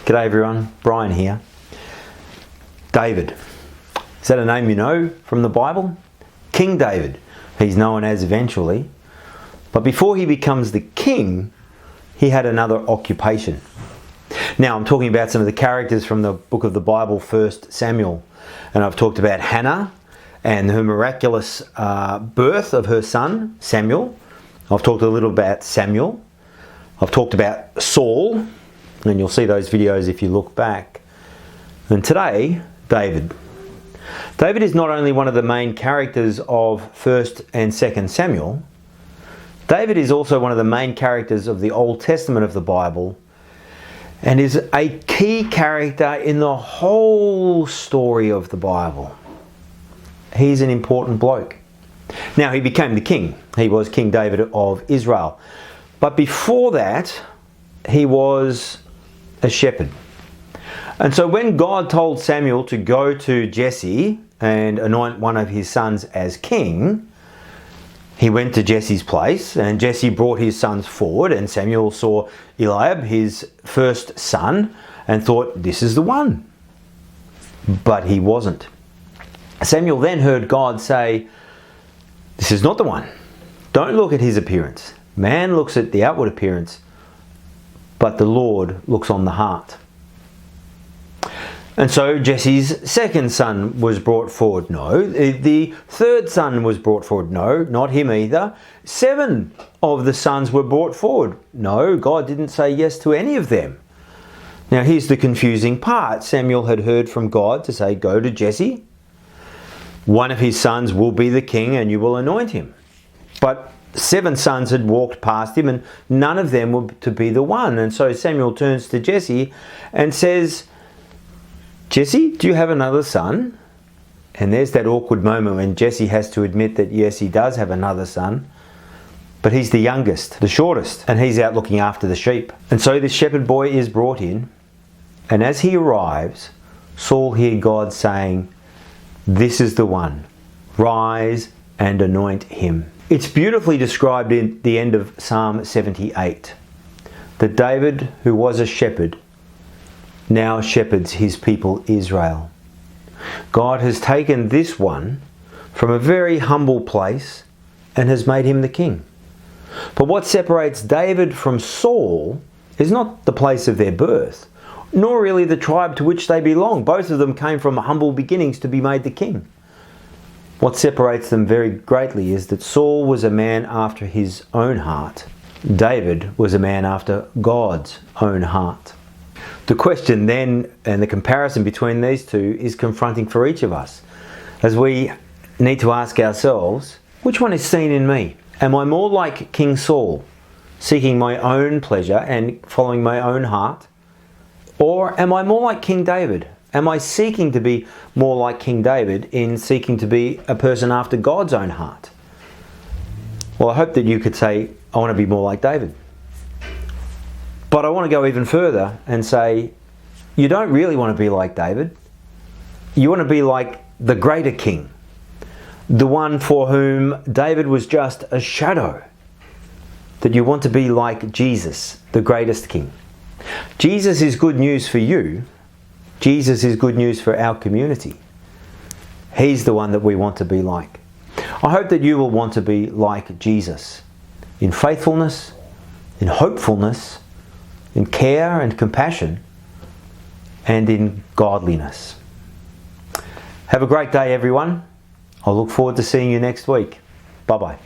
G'day everyone, Brian here. David. Is that a name you know from the Bible? King David, he's known as eventually. But before he becomes the king, he had another occupation. Now I'm talking about some of the characters from the book of the Bible, 1 Samuel. And I've talked about Hannah and her miraculous birth of her son, Samuel. I've talked a little about Samuel. I've talked about Saul, and you'll see those videos if you look back. And today, David. David is not only one of the main characters of 1st and 2nd Samuel, David is also one of the main characters of the Old Testament of the Bible and is a key character in the whole story of the Bible. He's an important bloke. Now, he became the king. He was King David of Israel. But before that, he was a shepherd. And so when God told Samuel to go to Jesse and anoint one of his sons as king, he went to Jesse's place, and Jesse brought his sons forward, and Samuel saw Eliab, his first son, and thought, this is the one. But he wasn't. Samuel then heard God say, this is not the one. Don't look at his appearance. Man looks at the outward appearance, but the Lord looks on the heart. And so Jesse's second son was brought forward. No. The third son was brought forward. No, not him either. 7 of the sons were brought forward. No, God didn't say yes to any of them. Now here's the confusing part. Samuel had heard from God to say, go to Jesse. One of his sons will be the king and you will anoint him. But 7 sons had walked past him and none of them were to be the one. And so Samuel turns to Jesse and says, Jesse, do you have another son? And there's that awkward moment when Jesse has to admit that yes, he does have another son. But he's the youngest, the shortest, and he's out looking after the sheep. And so this shepherd boy is brought in. And as he arrives, Saul hears God saying, this is the one. Rise and anoint him. It's beautifully described in the end of Psalm 78. That David, who was a shepherd, now shepherds his people Israel. God has taken this one from a very humble place and has made him the king. But what separates David from Saul is not the place of their birth, nor really the tribe to which they belong. Both of them came from humble beginnings to be made the king. What separates them very greatly is that Saul was a man after his own heart. David was a man after God's own heart. The question then, and the comparison between these two, is confronting for each of us, as we need to ask ourselves, which one is seen in me? Am I more like King Saul, seeking my own pleasure and following my own heart? Or am I more like King David? Am I seeking to be more like King David in seeking to be a person after God's own heart? Well, I hope that you could say, I want to be more like David. But I want to go even further and say, you don't really want to be like David. You want to be like the greater king, the one for whom David was just a shadow. That you want to be like Jesus, the greatest king. Jesus is good news for you. Jesus is good news for our community. He's the one that we want to be like. I hope that you will want to be like Jesus in faithfulness, in hopefulness, in care and compassion, and in godliness. Have a great day, everyone. I look forward to seeing you next week. Bye-bye.